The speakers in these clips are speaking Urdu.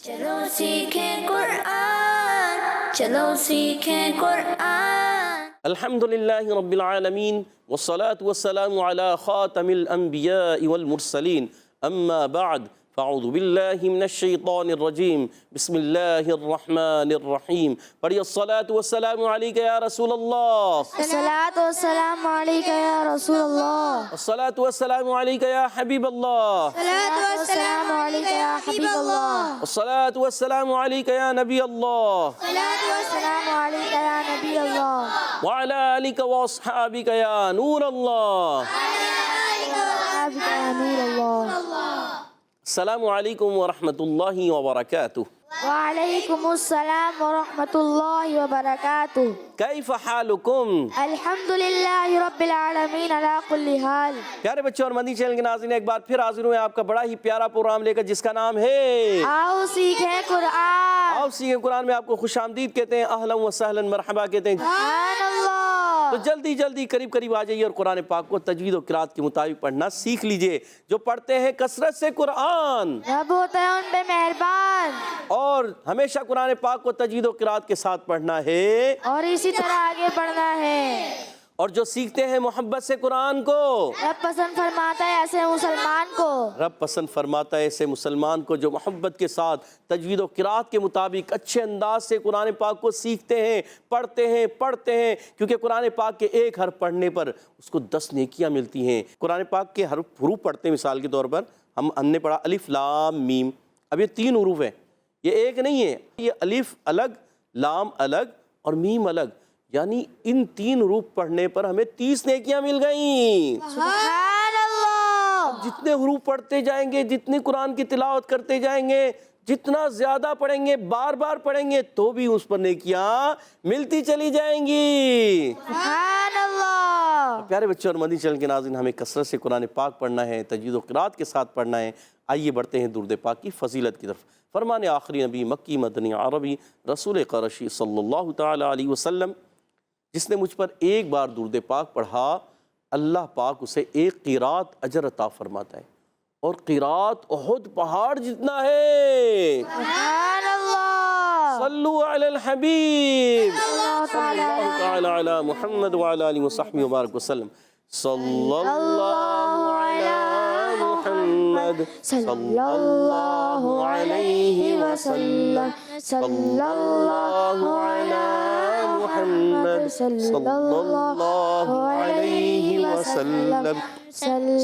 چلو سیکھیں قرآن، چلو سیکھیں قرآن۔ الحمدللہ رب العالمین والصلاة والسلام علی خاتم الانبیاء والمرسلین، اما بعد فاعوذ باللہ من الشیطان الرجیم، بسم اللہ الرحمن الرحیم۔ پڑھیے الصلاة والسلام علیکہ یا رسول اللہ، الصلاۃ والسلام علیکہ یا رسول اللہ، الصلاة والسلام علیکہ یا حبیب اللہ، الصلاۃ والسلام علیکہ یا حبیب اللہ، الصلاة والسلام علیکہ یا نبی اللہ، الصلاۃ والسلام علیکہ یا نبی اللہ، وعلی آلک واصحابک یا نور اللہ۔ آپ کا نور اللہ۔ السلام علیکم ورحمۃ اللہ وبرکاتہ۔ وعلیکم السلام ورحمۃ اللہ وبرکاتہ۔ کیف حالکم؟ الحمدللہ رب العالمین علی کل حال۔ پیارے بچوں اور مدنی چینل کے ناظرین، ایک بار پھر حاضر ہوئے آپ کا بڑا ہی پیارا پروگرام لے کر، جس کا نام ہے آؤ سیکھیں قرآن۔ آؤ سیکھیں قرآن میں آپ کو خوش آمدید کہتے ہیں، اہلا و سہلا مرحبا کہتے ہیں۔ سبحان اللہ۔ تو جلدی جلدی قریب آ جائیے اور قرآن پاک کو تجوید و قرات کے مطابق پڑھنا سیکھ لیجئے۔ جو پڑھتے ہیں کثرت سے قرآن، رب ہوتا ہے ان پہ مہربان، اور ہمیشہ قرآن پاک کو تجوید و قرات کے ساتھ پڑھنا ہے، اور اسی طرح آگے بڑھنا ہے۔ اور جو سیکھتے ہیں محبت سے قرآن کو، رب پسند فرماتا ہے ایسے مسلمان کو، رب پسند فرماتا ہے ایسے مسلمان کو جو محبت کے ساتھ تجوید و قرات کے مطابق اچھے انداز سے قرآن پاک کو سیکھتے ہیں، پڑھتے ہیں، کیونکہ قرآن پاک کے ایک حرف پڑھنے پر اس کو 10 نیکیاں ملتی ہیں۔ قرآن پاک کے حروف پڑھتے ہیں، مثال کے طور پر ہم نے پڑھا الف لام میم، اب یہ 3 حروف ہیں، یہ ایک نہیں ہے، یہ الف الگ، لام الگ اور میم الگ، یعنی ان 3 حروف پڑھنے پر ہمیں 30 نیکیاں مل گئیں۔ سبحان اللہ۔ جتنے حروف پڑھتے جائیں گے، جتنی قرآن کی تلاوت کرتے جائیں گے، جتنا زیادہ پڑھیں گے، بار بار پڑھیں گے، تو بھی اس پر نیکیاں ملتی چلی جائیں گی۔ سبحان اللہ۔ پیارے بچوں اور مدنی چینل کے ناظرین، ہمیں کثرت سے قرآن پاک پڑھنا ہے، تجوید و قرات کے ساتھ پڑھنا ہے۔ آئیے بڑھتے ہیں درود پاک کی فضیلت کی طرف۔ فرمان آخری نبی مکی مدنی عربی رسول قرشی صلی اللہ تعالی علیہ وسلم، جس نے مجھ پر ایک بار درود پاک پڑھا، اللہ پاک اسے ایک قیرات اجر عطا فرماتا ہے، اور قیرات احد پہاڑ جتنا ہے۔ سبحان اللہ۔ صلو علی الحبیب اللہ صلی اللہ تعالی علی محمد وعلی آلہ وصحبہ وبارک وسلم۔ صلی اللہ علی محمد صلی اللہ علیہ وسلم، صلی اللہ علی محمد صلی اللہ علیہ وسلم، صلی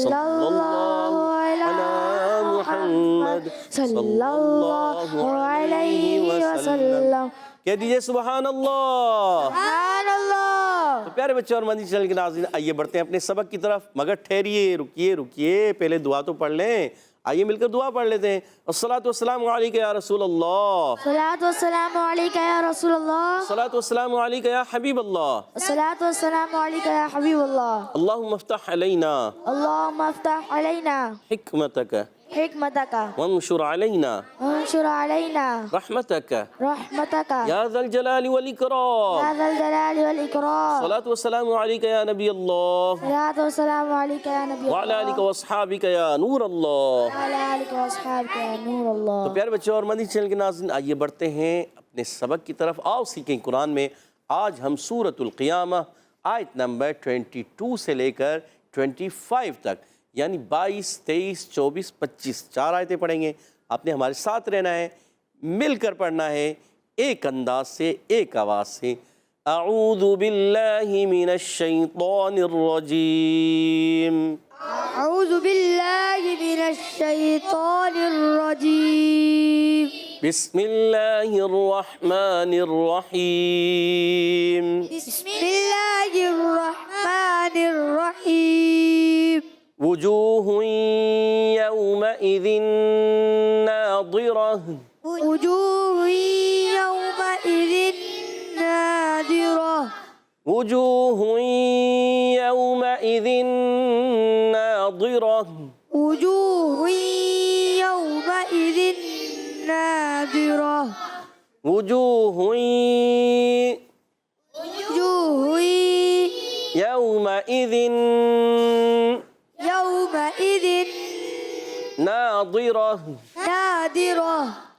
اللہ علی محمد صلی اللہ علیہ وسلم۔ کہہ دیجئے سبحان اللہ۔ سبحان اللہ۔ تو پیارے بچوں اور مدنی چینل کے ناظرین، آئیے بڑھتے ہیں اپنے سبق کی طرف، مگر ٹھہریے، رکیے، پہلے دعا تو پڑھ لیں۔ آئیے مل کر دعا پڑھ لیتے ہیں۔ الصلاۃ والسلام علیکہ یا رسول اللہ، الصلاۃ والسلام علیکہ یا رسول اللہ، الصلاۃ والسلام علیکہ یا حبیب اللہ، الصلاۃ والسلام علیکہ یا حبیب اللہ۔ اللہم افتح علینا اللہم افتح علینا حکمتک حکمتک وانشر علینا وانشر علینا رحمتک رحمتک یا ذا الجلال والاکرام۔ یا ذا الجلال والاکرام۔ الصلاۃ والسلام علیکہ یا نبی اللہ، الصلاۃ والسلام علیکہ یا نبی وعلی اللہ، آلہ واصحابہ یا نور اللہ۔ وعلی آلہ واصحابہ یا نور اللہ۔ تو پیارے بچوں اور مدنی چینل کے ناظرین، آئیے بڑھتے ہیں اپنے سبق کی طرف۔ آؤ سیکھیں قرآن میں۔ آج ہم سورۃ القیامہ آیت نمبر 22 سے لے کر 25 تک، یعنی 22، 23، 24، 25 4 آیتیں پڑھیں گے۔ آپ نے ہمارے ساتھ رہنا ہے، مل کر پڑھنا ہے، ایک انداز سے، ایک آواز سے۔ اعوذ باللہ من الشیطان الرجیم، اعوذ باللہ من الشیطان الرجیم، بسم اللہ الرحمن الرحیم، بسم اللہ الرحمن الرحیم، وجوہ یومئذ ناظرہ، وجوہ یومئذ ناظرہ، وجوہ یومئذ ناظرہ، وجوہ یومئذ ناظرہ، وجوہ وجوہ یومئذ یومئذ ناظرہ، ناظرہ،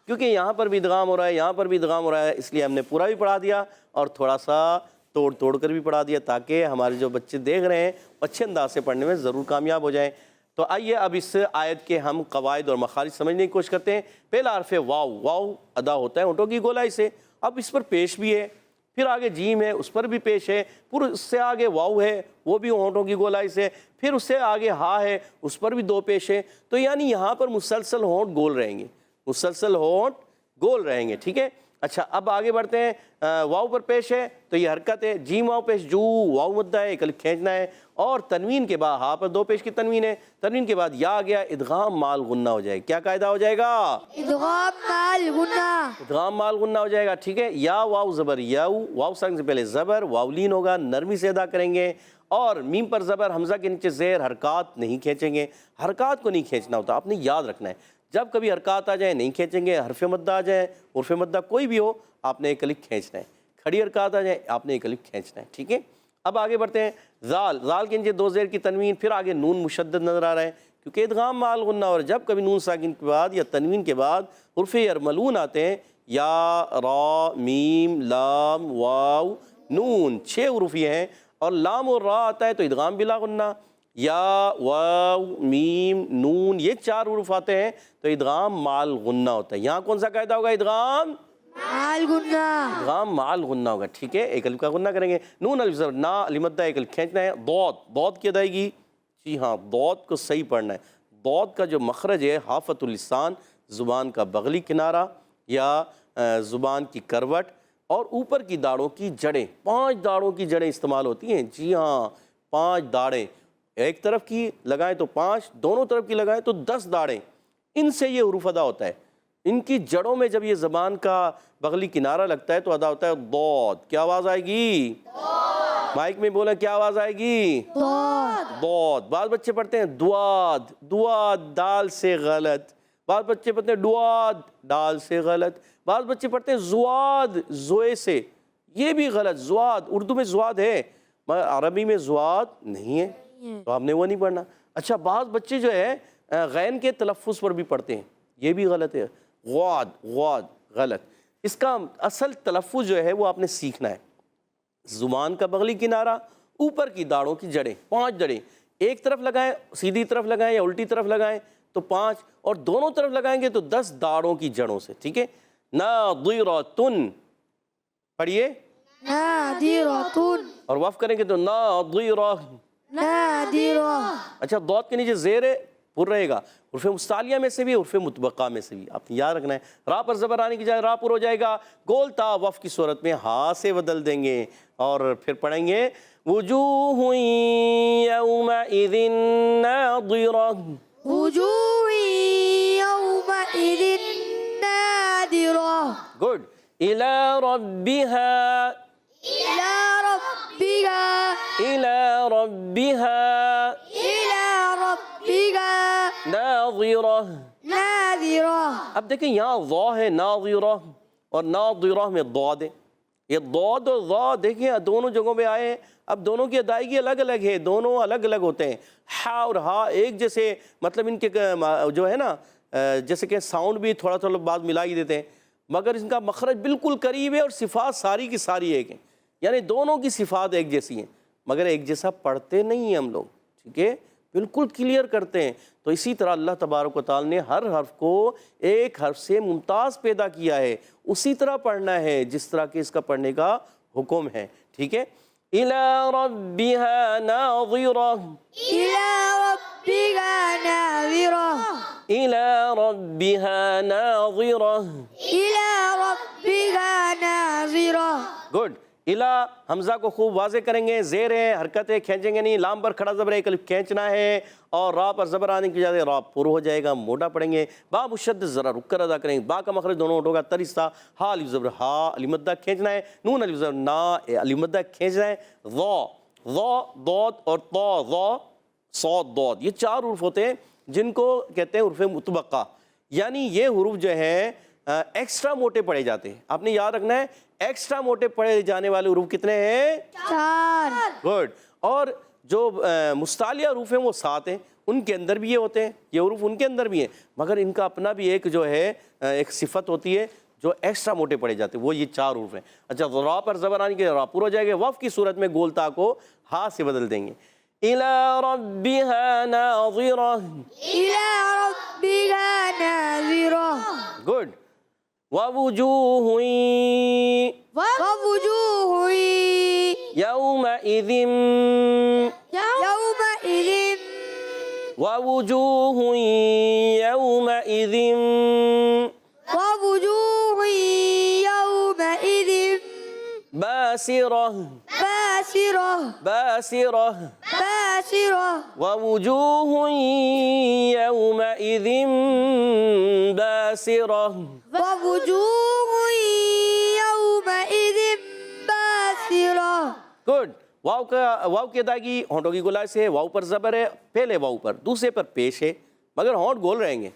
کیونکہ یہاں پر بھی ادغام ہو رہا ہے، یہاں پر بھی ادغام ہو رہا ہے، اس لیے ہم نے پورا بھی پڑھا دیا اور تھوڑا سا توڑ کر بھی پڑھا دیا تاکہ ہمارے جو بچے دیکھ رہے ہیں اچھے انداز سے پڑھنے میں ضرور کامیاب ہو جائیں۔ تو آئیے اب اس آیت کے ہم قواعد اور مخارج سمجھنے کی کوشش کرتے ہیں۔ پہلا حرف واو، واو ادا ہوتا ہے ہونٹوں کی گولائی سے، اب اس پر پیش بھی ہے، پھر آگے جیم ہے اس پر بھی پیش ہے، پھر اس سے آگے واو ہے وہ بھی ہونٹوں کی گولائی سے، پھر اس سے آگے ہا ہے اس پر بھی 2 پیش ہے، تو یعنی یہاں پر مسلسل ہونٹ گول رہیں گے، مسلسل ہونٹ گول رہیں گے، ٹھیک ہے۔ اچھا اب آگے بڑھتے ہیں، واو پر پیش ہے تو یہ حرکت ہے، جیم واو پیش، جو واو مدہ ہے ایک الف کھینچنا ہے، اور تنوین کے بعد ہا پر 2 پیش کی تنوین ہے، تنوین کے بعد یا آ گیا، ادغام مال غنہ ہو جائے گا۔ کیا قاعدہ ہو جائے گا؟ ادغام مال غنہ، ادغام مال غنہ ہو جائے گا، ٹھیک ہے۔ یا واو زبر یاؤ، واو ساکن سے پہلے زبر، واولین ہوگا، نرمی سے ادا کریں گے، اور میم پر زبر، حمزہ کے نیچے زیر، حرکات نہیں کھینچیں گے، حرکات کو نہیں کھینچنا ہوتا، آپ نے یاد رکھنا ہے، جب کبھی حرکات آ جائیں نہیں کھینچیں گے، حرف مدہ آ جائیں، حرف مدہ کوئی بھی ہو آپ نے ایک الف کھینچنا ہے، کھڑی حرکات آ جائیں آپ نے ایک الف کھینچنا ہے، ٹھیک ہے۔ اب آگے بڑھتے ہیں، زال، زال کے نیچے 2 زیر کی تنوین، پھر آگے نون مشدد نظر آ رہا ہے کیونکہ ادغام مال غنہ، اور جب کبھی نون ساکن کے بعد یا تنوین کے بعد حرف یرملون آتے ہیں، یا، را، میم، لام، واو، نون، 6 حروف یہ ہیں، اور لام اور را آتا ہے تو ادغام بلا غنہ، یا، واو، میم، نون، یہ 4 حروف آتے ہیں تو ادغام مال غنہ ہوتا ہے۔ یہاں کون سا قاعدہ ہوگا؟ ادغام مال غنہ، ادغام مال غنہ ہوگا، ٹھیک ہے۔ ایک الف کا غنہ کریں گے، نون الف زبر نا، الف مدہ ایک الف کھینچنا ہے، ضاد، ضاد کی ادائیگی، جی ہاں ضاد کو صحیح پڑھنا ہے۔ ضاد کا جو مخرج ہے حافۃ اللسان، زبان کا بغلی کنارہ یا زبان کی کروٹ، اور اوپر کی داڑھوں کی جڑیں، 5 داڑھوں کی جڑیں استعمال ہوتی ہیں، جی ہاں 5 داڑھیں، ایک طرف کی لگائیں تو 5، دونوں طرف کی لگائیں تو 10 داڑھیں، ان سے یہ حروف ادا ہوتا ہے۔ ان کی جڑوں میں جب یہ زبان کا بغلی کنارہ لگتا ہے تو ادا ہوتا ہے ضاد۔ کیا آواز آئے گی؟ مائک میں بولا کیا آواز آئے گی؟ ضاد۔ بعض بچے پڑھتے ہیں دواد، دواد دال سے غلط، بعض بچے پڑھتے ہیں ڈواد ڈال سے غلط، بعض بچے پڑھتے ہیں زواد زوئے سے، یہ بھی غلط، زواد اردو میں زواد ہے مگر عربی میں زواد نہیں ہے، تو آپ نے وہ نہیں پڑھنا۔ اچھا بعض بچے جو ہے غین کے تلفظ پر بھی پڑھتے ہیں، یہ بھی غلط ہے، غواد، غواد غلط۔ اس کا اصل تلفظ جو ہے وہ آپ نے سیکھنا ہے، زبان کا بغلی کنارہ، اوپر کی داڑھوں کی جڑیں، 5 جڑیں، ایک طرف لگائیں سیدھی طرف لگائیں یا الٹی طرف لگائیں تو 5، اور دونوں طرف لگائیں گے تو 10 داڑھوں کی جڑوں سے، ٹھیک ہے۔ ناظرۃن، پڑھیے، نادرۃن، اور وقف کریں گے تو ناظرہ، نادرہ، اچھا ضاد کے نیچے زیر پر رہے گا، حرف مستعلیہ میں سے بھی حرف مطبقہ میں سے بھی، آپ نے یاد رکھنا ہے۔ را پر زبر آنے کی جائے را پر ہو جائے گا، گول تا وقف کی صورت میں ہا سے بدل دیں گے، اور پھر پڑھیں گے وجوہ یومئذ ناظرہ، وجوہ یومئذ نادرہ، گڈ، الی ربها، إلى ربها، الی ربها إلى ربها ناظرہ۔ ناظرة۔ اب دیکھیں یہاں ضا ہے ناظرہ، اور ناظرہ میں ضاد ہے، یہ ضاد اور ضا دیکھیں دونوں جگہوں پہ آئے ہیں، اب دونوں کی ادائیگی الگ الگ ہے، دونوں الگ الگ ہوتے ہیں، ہا اور ہا ایک جیسے، مطلب ان کے جو ہے نا جیسے کہ ساؤنڈ بھی تھوڑا تھوڑا بعض ملا ہی دیتے ہیں، مگر ان کا مخرج بالکل قریب ہے، اور صفات ساری کی ساری ایک ہیں، یعنی دونوں کی صفات ایک جیسی ہیں، مگر ایک جیسا پڑھتے نہیں ہیں ہم لوگ، ٹھیک ہے، بالکل کلیئر کرتے ہیں۔ تو اسی طرح اللہ تبارک و تعالی نے ہر حرف کو ایک حرف سے ممتاز پیدا کیا ہے، اسی طرح پڑھنا ہے جس طرح کہ اس کا پڑھنے کا حکم ہے، ٹھیک ہے۔ إِلَىٰ رَبِّهَا نَاظِرَةٌ، إلى ربها ناظرة، إِلَىٰ رَبِّهَا نَاظِرَةٌ، إلى ربها ناظرة۔ گڈ۔ الا حمزہ کو خوب واضح کریں گے، زیر ہے، حرکتیں کھینچیں گے نہیں، لام پر کھڑا زبر ایک الف کھینچنا ہے، اور را پر زبر آنے کی بجائے را پر ہو جائے گا، موٹا پڑھیں گے، با مشدد ذرا رک کر ادا کریں گے، با کا مخرج دونوں ہوگا ترسا، ہا الف زبر ہا الف مدہ کھینچنا ہے، نون الف زبر نا الف مدہ کھینچنا ہے، ضا، ضا ضاد اور طا ضا صاد ضاد، یہ 4 حروف ہوتے ہیں جن کو کہتے ہیں حروف مطبقہ، یعنی یہ حروف جو ہیں ایکسٹرا موٹے پڑھے جاتے ہیں، آپ نے یاد رکھنا ہے ایکسٹرا موٹے پڑھے جانے والے حروف کتنے ہیں؟ 4۔ گڈ۔ اور جو مستعلیہ حروف ہیں وہ 7 ہیں، ان کے اندر بھی یہ ہوتے ہیں، یہ حروف ان کے اندر بھی ہیں، مگر ان کا اپنا بھی ایک جو ہے ایک صفت ہوتی ہے جو ایکسٹرا موٹے پڑے جاتے ہیں، وہ یہ 4 حروف ہیں۔ اچھا را پر زبر آنے کے را پورا ہو جائے گا، وقف کی صورت میں گول تا کو ہا سے بدل دیں گے۔ إِلَىٰ رَبِّهَا نَاظِرَةٌ إلى ربها ناظرة گڈ وَوُجُوهٌ ووجوه يَوْمَئِذٍ يومئذ وَوُجُوهٌ يَوْمَئِذٍ ووجوه يومئذ بَاسِرَةٌ باسرة بَاسِرَةٌ باسرة وَوُجُوهٌ يَوْمَئِذٍ بَاسِرَةٌ ووجوه يومئذ باسرة گڈ واو کی ادائیگی ہونٹوں کی گولائی سے ہے، واو پر زبر ہے، پہلے واو پر، دوسرے پر پیش ہے، مگر ہونٹ گول رہیں گے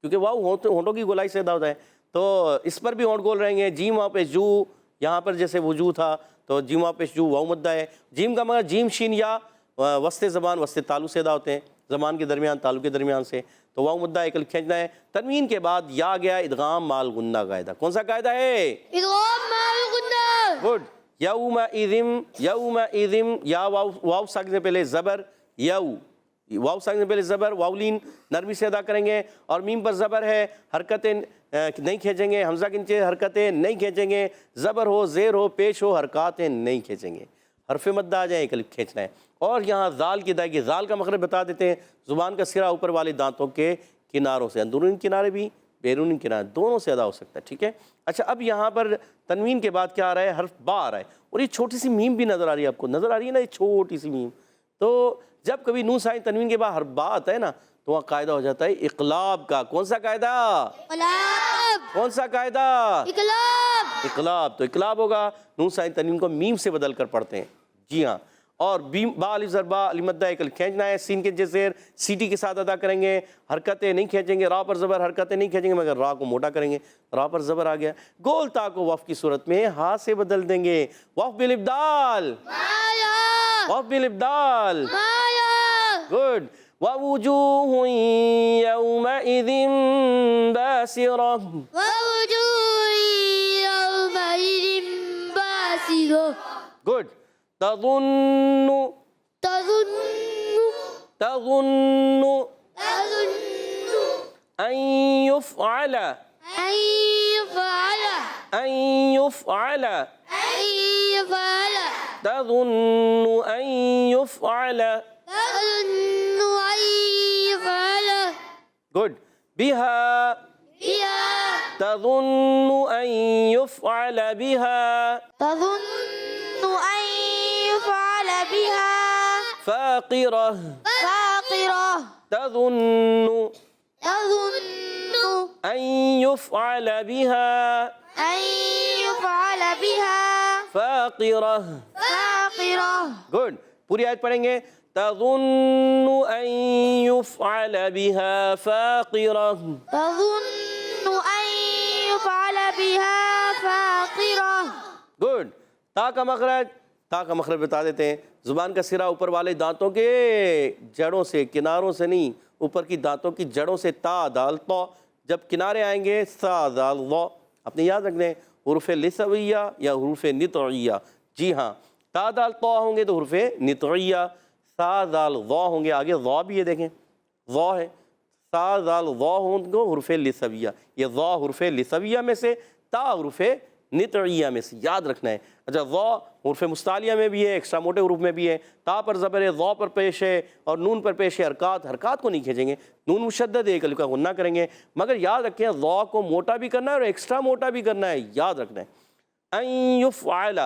کیونکہ واو ہونٹوں کی گولائی سے ادا ہوتا ہے، تو اس پر بھی ہونٹ گول رہیں گے۔ جیم واو پیش جو، یہاں پر جیسے وجو تھا تو جیم واو پیش جو واو مدہ ہے، جیم کا مگر جیم شین یا وسط زبان وسط تالو سے ادا ہوتے ہیں، زبان کے درمیان تالو کے درمیان سے، تو واو مدہ ایک کھینچنا ہے۔ تنوین کے بعد یا گیا ادغام مال غنہ قاعدہ، کون سا قاعدہ ہے؟ إدغام مع الغنة گڈ یومئذ یومئذ یا واو ساکن سے پہلے زبر واو ساکن سے پہلے زبر واولین نرمی سے ادا کریں گے، اور میم پر زبر ہے، حرکتیں نہیں کھینچیں گے، حمزہ کے نیچے حرکتیں نہیں کھینچیں گے، زبر ہو زیر ہو پیش ہو حرکاتیں نہیں کھینچیں گے، حرف مدہ آ جائیں ایک الف کھینچنا ہے۔ اور یہاں ذال کی ادائیگی، ذال کا مخرج بتا دیتے ہیں، زبان کا سرا اوپر والے دانتوں کے کناروں سے، اندرونی کنارے بھی بیرونی کنارے دونوں سے ادا ہو سکتا ہے، ٹھیک ہے۔ اچھا اب یہاں پر تنوین کے بعد کیا آ رہا ہے؟ حرف با آ رہا ہے، اور یہ چھوٹی سی میم بھی نظر آ رہی ہے، آپ کو نظر آ رہی ہے نا یہ چھوٹی سی میم، تو جب کبھی نون ساکن تنوین کے بعد حرف با آتا ہے نا تو وہاں قاعدہ ہو جاتا ہے اقلاب کا۔ کون سا قاعدہ؟ إقلاب کون سا قاعدہ؟ إقلاب اقلاب، تو اقلاب ہوگا، نون ساکن تنوین کو میم سے بدل کر پڑھتے ہیں، جی ہاں۔ اور با الف زر با الف مدہ ایک الف کھینچنا ہے، سین کے زیر سیٹی کے ساتھ ادا کریں گے، حرکتیں نہیں کھینچیں گے، را پر زبر حرکتیں نہیں کھینچیں گے مگر را کو موٹا کریں گے، را پر زبر آ گیا۔ گول تا کو وقف کی صورت میں ہا سے بدل دیں گے، وقف بالابدال، وقف بالابدال، گڈ وَوُجُوهٌ يَوْمَئِذٍ بَاسِرَةٌ ووجوه يومئذ باسرة گڈ تظن تظن تظن تظن أن يفعل أن يفعل أن يفعل أن يفعل تظن أن يفعل تظن أن يفعل گڈ بها بها تظن أن يفعل بها تظن أن يفعل بها فاقرة فاقرة تظن تظن أن يفعل بها أن يفعل بها فاقرة فاقرة گڈ پوری آیت پڑھیں گے، تظن أن يفعل بها فاقرة تظن أن يفعل بها فاقرة گڈ تا کا مخرج بتا دیتے ہیں، زبان کا سرا اوپر والے دانتوں کے جڑوں سے، کناروں سے نہیں، اوپر کی دانتوں کی جڑوں سے، تا دال تو، جب کنارے آئیں گے سا دال ضا، اپنے یاد رکھنے حروف لثویہ یا حروف نطعیہ، جی ہاں، تا دال تو ہوں گے تو حروف نطعیہ، سا دال ضا ہوں گے، آگے ضا بھی ہے دیکھیں ضا ہے، سا دال ضا ہوں گے حروف لثویہ، یہ ضا حروف لثویہ میں سے، تا حروف نطعیہ میں سے، یاد رکھنا ہے۔ اچھا ضا حروف مستعلیہ میں بھی ہے، ایکسٹرا موٹے حروف میں بھی ہے، تا پر زبر ہے، ضا پر پیش ہے، اور نون پر پیش ہے، حرکات کو نہیں کھینچیں گے، نون مشدد ہے، ایک الف کا غنہ کریں گے، مگر یاد رکھیں ضا کو موٹا بھی کرنا ہے اور ایکسٹرا موٹا بھی کرنا ہے، یاد رکھنا ہے۔ ان یفعل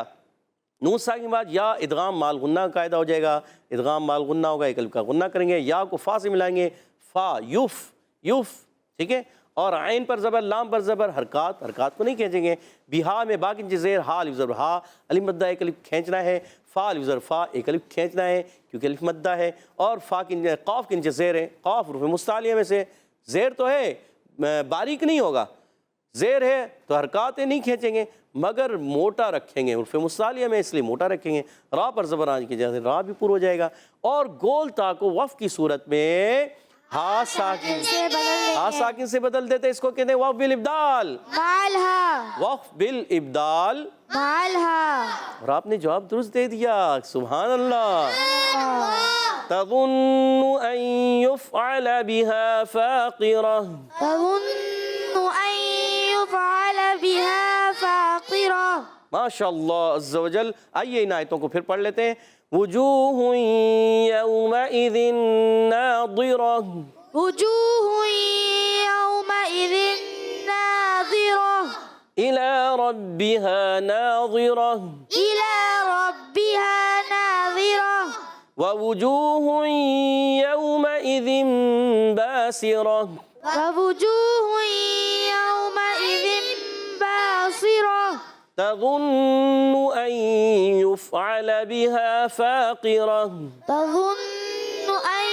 نون ساکن کے بعد یا ادغام مال غنہ کا قاعدہ ہو جائے گا، ادغام مال غنہ ہوگا، ایک الف کا غنہ کریں گے، یا کو فا سے ملائیں گے، فا یف، ٹھیک ہے، اور عین پر زبر لام پر زبر حرکات کو نہیں کھینچیں گے، بہا میں با کے زیر ہا الف زبر ہا الف مدہ ایک الف کھینچنا ہے، فا الف زبر فا ایک الف کھینچنا ہے کیونکہ الف مدہ ہے، اور فا کے قاف کے نیچے زیر ہے، قاف حروف مستعلیہ میں سے، زیر تو ہے باریک نہیں ہوگا، زیر ہے تو حرکاتیں نہیں کھینچیں گے مگر موٹا رکھیں گے، عرف مصالحہ میں اس لیے موٹا رکھیں گے، را پر زبر آنے کی جگہ را بھی پر ہو جائے گا، اور گول تا کو وقف کی صورت میں ہا ساکن سے بدل دیتے، اس کو کہتے ہیں وقف بالابدال، مالها وقف بالابدال، مالها. اور آپ نے جواب درست دے دیا، سبحان اللہ۔ تظن ان يفعل بها فاقرہ، تظن أن يفعل بها فاقرة. ماشاء اللہ عز و جل۔ آئیے ان آیتوں کو پھر پڑھ لیتے ہیں۔ وجوہ یومئذ ناظرہ، وجوه يومئذ ناظرة إلی ربها ناظرہ، إلى ربها ناظرة ووجوہ یومئذ باسرہ، ووجوه يومئذ باصرة تظن أن يفعل بها فاقرة، تظن أن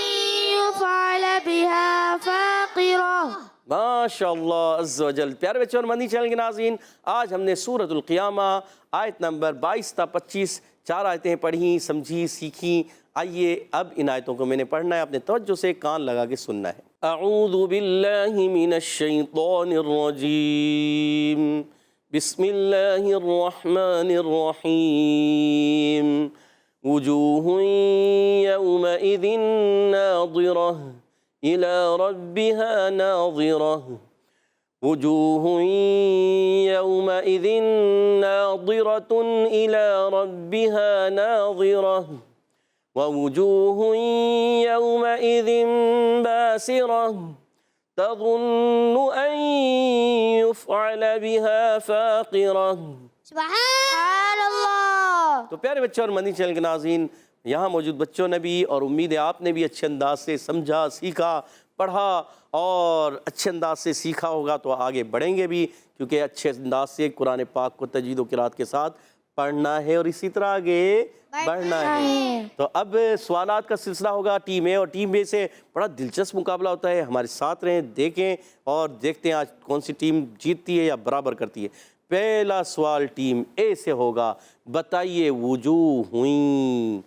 يفعل بها فاقرة. ماشاء اللہ عز و جل۔ پیارے بچوں اور مدنی چینل کے ناظرین، آج ہم نے سورۃ القیامہ آیت نمبر 22 تا 25 4 آیتیں پڑھی، سمجھی، سیکھی۔ آئیے اب ان آیتوں کو میں نے پڑھنا ہے، اپنے توجہ سے کان لگا کے سننا ہے۔ اعوذ باللہ من الشیطان الرجیم، بسم اللہ الرحمن الرحیم، وجوہ یومئذ ناظرہ إلى ربها ناظرة، وجوه يومئذ ناظرة إلى ربها ناظرة، ووجوه يومئذ باسرة، تظن أن يفعل بها فاقرة۔ سبحان اللہ۔ تو پیارے بچوں اور مدنی چینل کے ناظرین، یہاں موجود بچوں نے بھی اور امید ہے آپ نے بھی اچھے انداز سے سمجھا، سیکھا، پڑھا اور اچھے انداز سے سیکھا ہوگا تو آگے بڑھیں گے بھی، کیونکہ اچھے انداز سے قرآن پاک کو تجوید و قرات کے ساتھ پڑھنا ہے اور اسی طرح آگے بڑھنا ہے۔ تو اب سوالات کا سلسلہ ہوگا، ٹیم اے اور ٹیم بی سے بڑا دلچسپ مقابلہ ہوتا ہے، ہمارے ساتھ رہیں، دیکھیں اور دیکھتے ہیں آج کون سی ٹیم جیتتی ہے یا برابر کرتی ہے۔ پہلا سوال ٹیم اے سے ہوگا، بتائیے وجوہ ہوئیں،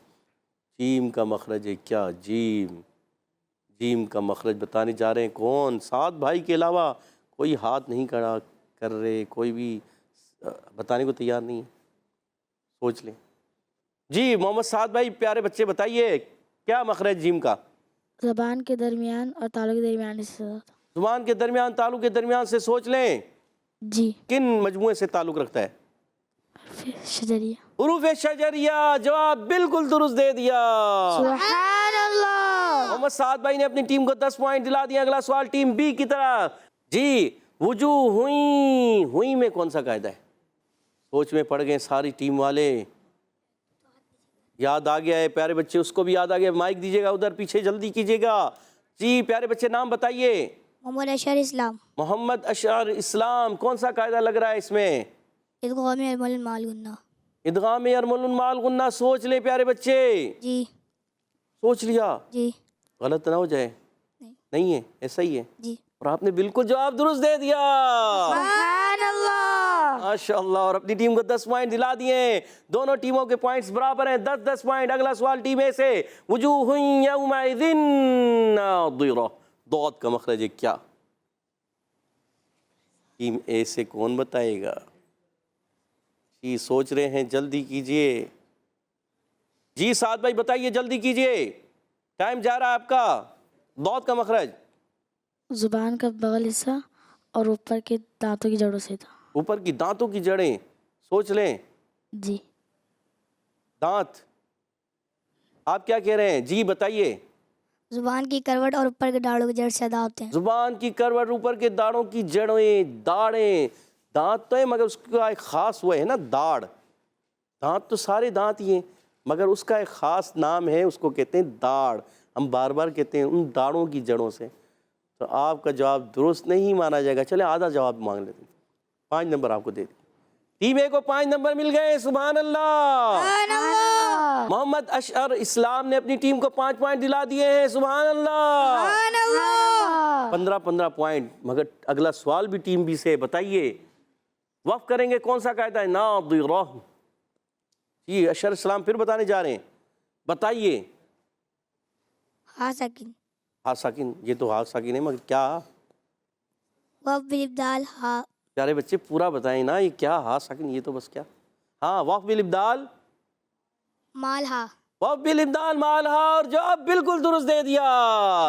جیم کا مخرج ہے کیا؟ جیم، جیم کا مخرج بتانے جا رہے ہیں کون؟ 7 بھائی کے علاوہ کوئی ہاتھ نہیں کھڑا کر رہے، کوئی بھی بتانے کو تیار نہیں ہے، سوچ لیں۔ جی محمد سعد بھائی، پیارے بچے بتائیے کیا مخرج جیم کا؟ زبان کے درمیان اور تالوں کے درمیان سے۔ زبان کے درمیان، تالو کے درمیان سے، سوچ لیں جی، کن مجموعے سے تعلق رکھتا ہے؟ شجریہ۔ حروف شجریہ، جواب بالکل درست دے دیا۔ سبحان اللہ۔ محمد سعد بھائی نے اپنی ٹیم کو 10 پوائنٹ دلا دیا۔ اگلا سوال ٹیم بی کی طرح۔ جی وجوہ ہوئیں، ہوئیں میں کون سا قاعدہ ہے؟ سوچ میں پڑ گئے ساری ٹیم والے، یاد آ گیا ہے پیارے بچے، اس کو بھی یاد آ گیا، مائک دیجیے گا ادھر پیچھے، جلدی کیجیے گا۔ جی پیارے بچے نام بتائیے۔ محمد اشار اسلام۔ محمد اشعر اسلام، کون سا قاعدہ لگ رہا ہے اس میں؟ ادغام ارمل مال غنہ۔ ادغام ارمل مال غنہ، سوچ لیں پیارے بچے۔ جی سوچ لیا؟ جی غلط نہ ہو جائے؟ نہیں ہے، ایسا ہی ہے؟ جی۔ اور آپ نے بالکل جواب درست دے دیا، سبحان اللہ۔ ماشاء اللہ، اور اپنی ٹیم کو 10 پوائنٹ دلا دیے۔ دونوں ٹیموں کے پوائنٹس برابر ہیں، 10-10 پوائنٹ۔ اگلا سوال ٹیم اے سے، وجوہ یومئذ ناظرہ، ضاد کا مخرج ہے کیا؟ ٹیم اے سے کون بتائے گا؟ جی سوچ رہے ہیں، جلدی کیجئے۔ جی سعد بھائی بتائیے، جلدی کیجئے، ٹائم جا رہا ہے آپ کا۔ ضاد کا مخرج زبان کا بغل حصہ اور اوپر کے دانتوں کی جڑوں سے تھا۔ اوپر کی دانتوں کی جڑیں، سوچ لیں۔ جی۔ دانت، آپ کیا کہہ رہے ہیں؟ جی بتائیے۔ زبان کی کروٹ اور اوپر کے داڑھوں کی جڑ سے ادا ہوتے ہیں۔ زبان کی کروٹ، اوپر کے داڑھوں کی جڑیں، داڑیں، دانت تو ہے مگر اس کا ایک خاص وہ ہے نا، داڑھ۔ دانت تو سارے دانت ہی ہیں مگر اس کا ایک خاص نام ہے، اس کو کہتے ہیں داڑھ۔ ہم بار بار کہتے ہیں ان داڑھوں کی جڑوں سے۔ تو آپ کا جواب درست نہیں مانا جائے گا، چلے آدھا جواب مانگ لیتے ہیں، 5 نمبر آپ کو دے دیں۔ ٹیم اے کو 5 نمبر مل گئے، سبحان اللہ۔ محمد اشعر اسلام نے اپنی ٹیم کو 5 پوائنٹ دلا دیے ہیں، سبحان اللہ۔ 15 پوائنٹ۔ مگر اگلا سوال بھی ٹیم بی سے، بتائیے وقف کریں گے کون سا قاعدہ ہے؟ ناظرہ۔ جی اشعر اسلام پھر بتانے جا رہے ہیں، بتائیے۔ ہاں ساکن، ہاں ساکن، یہ تو ہاں ساکن ہے، مگر کیا؟ وقف بالابدال ہاں۔ پیارے بچے پورا بتائیں نا، یہ کیا ہاں ساکن؟ یہ تو بس کیا؟ ہاں وقف بالابدال مال ہاں۔ وقف بالابدال مال ہاں، اور جواب بالکل درست دے دیا۔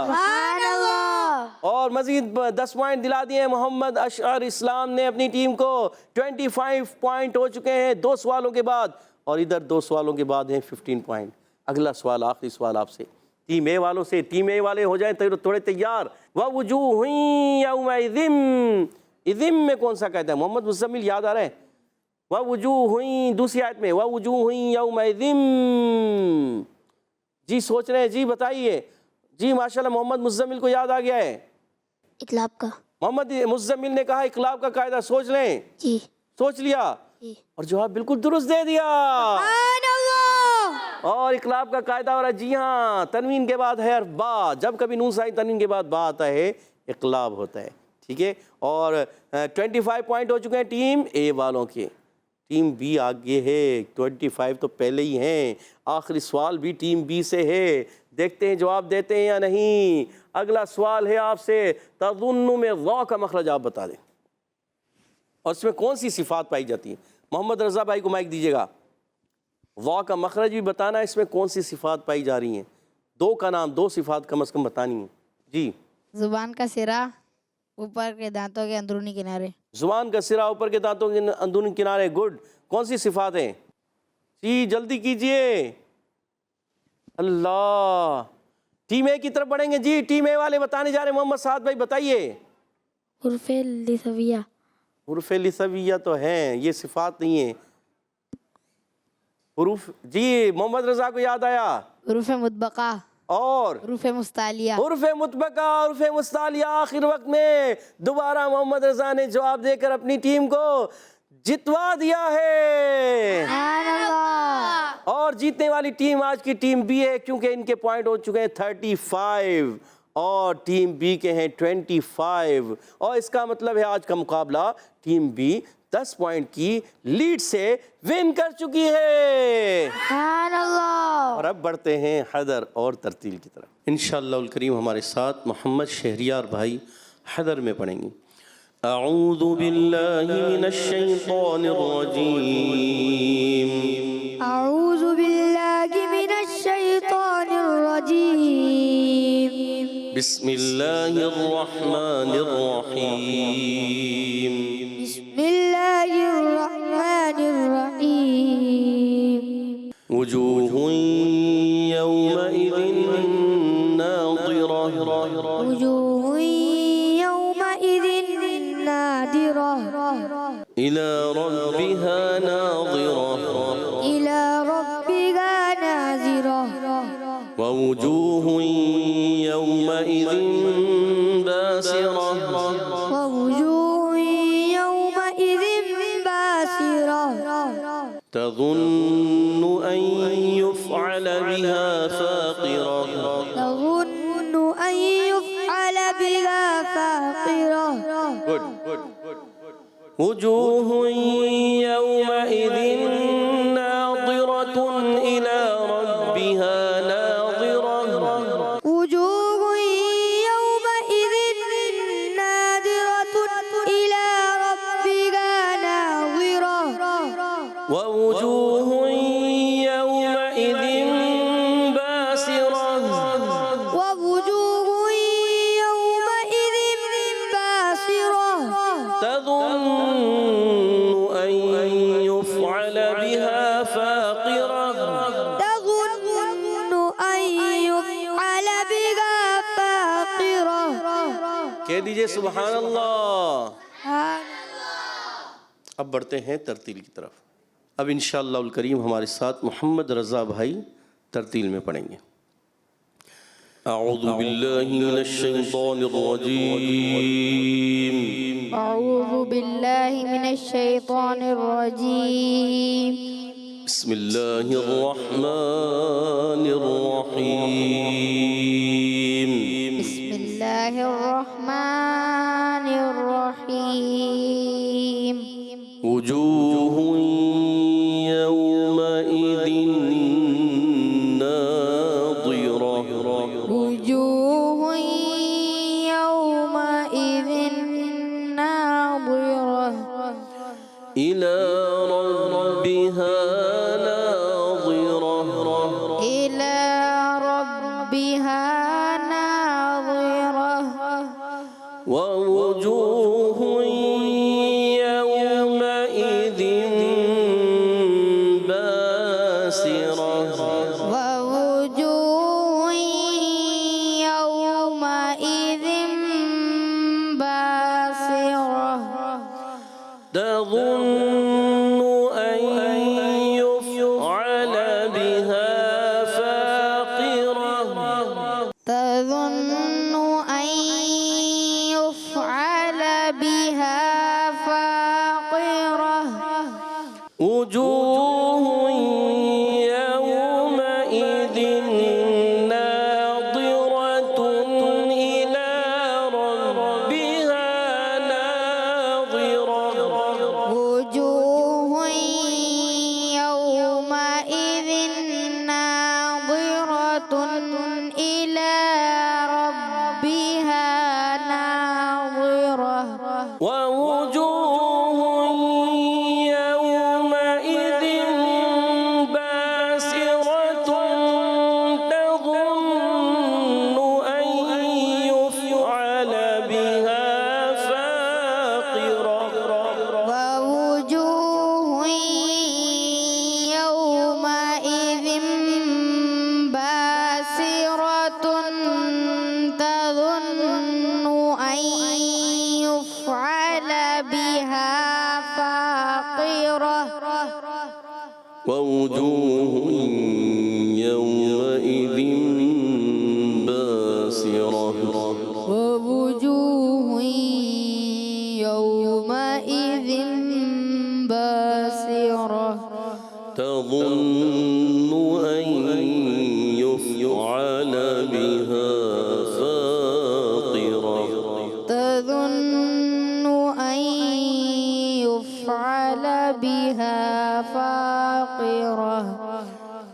سبحان اللہ۔ اور مزید 10 پوائنٹ دلا دیے ہیں محمد اشعر اسلام نے اپنی ٹیم کو۔ 25 پوائنٹ ہو چکے ہیں 2 سوالوں کے بعد، اور ادھر 2 سوالوں کے بعد ہیں 15 پوائنٹ۔ اگلا سوال، آخری سوال آپ سے، ٹیم اے والوں سے۔ ٹیم اے والے ہو جائیں تھوڑے تیار۔ وَوُجُوهٌ يَوْمَئِذٍ، اذم میں کون سا کہتا ہے؟ محمد مزمل یاد آ رہا ہے؟ وَوُجُوهٌ، دوسری آیت میں وَوُجُوهٌ يَوْمَئِذٍ۔ جی سوچ رہے ہیں، جی بتائیے۔ جی ماشاءاللہ محمد مزمل کو یاد آ گیا ہے۔ اقلاب کا۔ محمد مزمل نے کہا اقلاب کا قاعدہ، سوچ لیں۔ جی سوچ لیا، جی۔ اور جواب بالکل درست دے دیا۔ سبحان اللہ۔ اور اقلاب کا قاعدہ ہو رہا ہے، جی ہاں، تنوین کے بعد ہے حرف با، جب کبھی نون ساکن تنوین کے بعد با آتا ہے اقلاب ہوتا ہے، ٹھیک ہے۔ اور 25 پوائنٹ ہو چکے ہیں ٹیم اے والوں کے۔ ٹیم بی آگے ہے، 25 تو پہلے ہی ہیں۔ آخری سوال بھی ٹیم بی سے ہے، دیکھتے ہیں جواب دیتے ہیں یا نہیں۔ اگلا سوال ہے آپ سے، تظن میں ضا کا مخرج آپ بتا دیں، اور اس میں کون سی صفات پائی جاتی ہیں؟ محمد رضا بھائی کو مائک دیجیے گا۔ ضا کا مخرج بھی بتانا ہے، اس میں کون سی صفات پائی جا رہی ہیں؟ 2 کا نام، 2 صفات کم از کم بتانی ہیں۔ جی، زبان کا سرا، اوپر کے دانتوں کے اندرونی کنارے۔ زبان کا سرا، اوپر کے دانتوں کے اندرونی کنارے، گڈ۔ کون سی صفات ہیں؟ جی جلدی کیجئے، اللہ۔ ٹیم اے کی طرف بڑھیں گے، جی ٹیم اے والے بتانے جا رہے ہیں، محمد سعد بھائی بتائیے۔ حروف لثویہ۔ حروف لثویہ تو ہیں، یہ صفات نہیں ہیں۔ حروف، جی محمد رضا کو یاد آیا۔ حروف مطبقہ اور حروف مستعلیہ۔ حروف مطبقہ، حروف مستعلیہ۔ آخر وقت میں دوبارہ محمد رضا نے جواب دے کر اپنی ٹیم کو جتوا دیا ہے۔ سبحان اللہ۔ اور جیتنے والی ٹیم آج کی ٹیم بی ہے، کیونکہ ان کے پوائنٹ ہو چکے ہیں 35 اور ٹیم بی کے ہیں 25، اور اس کا مطلب ہے آج کا مقابلہ ٹیم بی 10 پوائنٹ کی لیڈ سے ون کر چکی ہے۔ سبحان اللہ۔ اور اب بڑھتے ہیں حیدر اور ترتیل کی طرف۔ انشاءاللہ الکریم ہمارے ساتھ محمد شہریار بھائی حیدر میں پڑھیں گے۔ اعوذ باللہ من الشیطان الرجیم، اعوذ باللہ من الشیطان الرجیم، بسم اللہ الرحمن الرحیم، بسم اللہ الرحمن الرحیم، وجوہ یومئذ ناظرہ، وجوہ یومئذ نادرہ، إلى ربها ناظرة، إلى ربها ناظرة، ووجوه يومئذ باسرة، ووجوه يومئذ باسرة، تظن أن يفعل بها فاقرة، تظن أن يفعل بها فاقرة، وجوه يومئذ ناظرة إلى ربها ناظرة، وجوه يومئذ نادرة إلى ربها ناظرة، ووجوه يومئذ باسرة، ووجوه يومئذ باسرة، تظن أن يفعل بها فاقرة، تظن أن يفعل بها فاقرة۔ کہہ دیجئے سبحان اللہ۔ اب بڑھتے ہیں ترتیل کی طرف۔ اب انشاءاللہ الکریم ہمارے ساتھ محمد رضا بھائی ترتیل میں پڑھیں گے۔ اعوذ باللہ من الشیطان الرجیم، أعوذ بالله من الشيطان الرجيم بسم الله الرحمن الرحيم بسم الله الرحمن الرحيم وجوه يومئذ ناضرة وجوه يومئذ ناظرة إلى ربها ناظرة إلى ربها ناظرة ووجوه يومئذ باسرة ووجوه يومئذ باسرة تظن أن يفعل بها فاقرة تظن أن يفعل بها فاقرة وجوه يومئذ ناظرة إلى ربها ناظرة وجوه يومئذ ناظرة إلى ربها ناظرة ووجوه يومئذ باسرة تظن أن يفعل بها فاقرة ووجوه يومئذ باسرة تظن أن يفعل بها فاقرة ووجوه يومئذ باسرة ووجوه يومئذ باسرة تظن أن يفعل بها فاقرة تظن أن يفعل بها فاقرة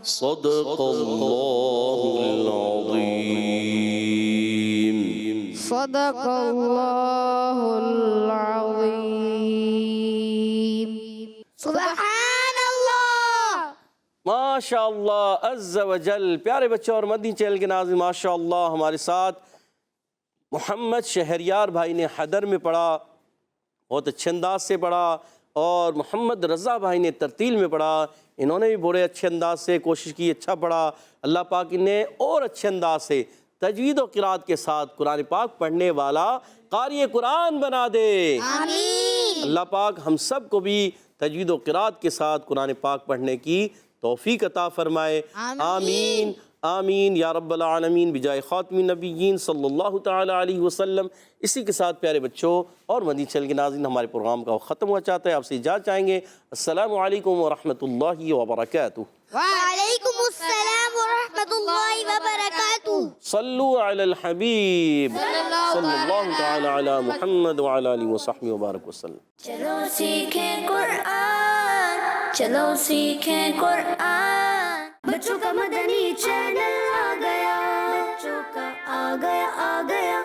صدق الله العظيم صدق الله العظيم سبحان اللہ ماشاء اللہ عز و جل۔ پیارے بچوں اور مدنی چینل کے ناظرین، ماشاء اللہ ہمارے ساتھ محمد شہریار بھائی نے حدر میں پڑھا، بہت اچھے انداز سے پڑھا، اور محمد رضا بھائی نے ترتیل میں پڑھا، انہوں نے بھی بڑے اچھے انداز سے کوشش کی، اچھا پڑھا۔ اللہ پاک انہیں اور اچھے انداز سے تجوید و قرآت کے ساتھ قرآن پاک پڑھنے والا قاری قرآن بنا دے، آمین۔ اللہ پاک ہم سب کو بھی تجوید و قرآت کے ساتھ قرآن پاک پڑھنے کی توفیق عطا فرمائے، آمین آمین یا رب العالمین، بجائے خاتم النبیین صلی اللہ تعالی علیہ وسلم۔ اسی کے ساتھ پیارے بچوں اور مدنی چینل کے ناظرین، ہمارے پروگرام کا وقت ختم ہوا چاہتا ہے، آپ سے اجازت چاہیں گے۔ السلام علیکم ورحمۃ اللہ وبرکاتہ۔ وعلیکم السلام ورحمۃ اللہ وبرکاتہ۔ صلو علی الحبیب صلی اللہ تعالی علی محمد وعلی آلہ وصحبہ وبارک وسلم۔ چلو سیکھیں قرآن، چلو سیکھیں قرآن، بچوں کا مدنی چینل آ گیا، بچوں کا آ گیا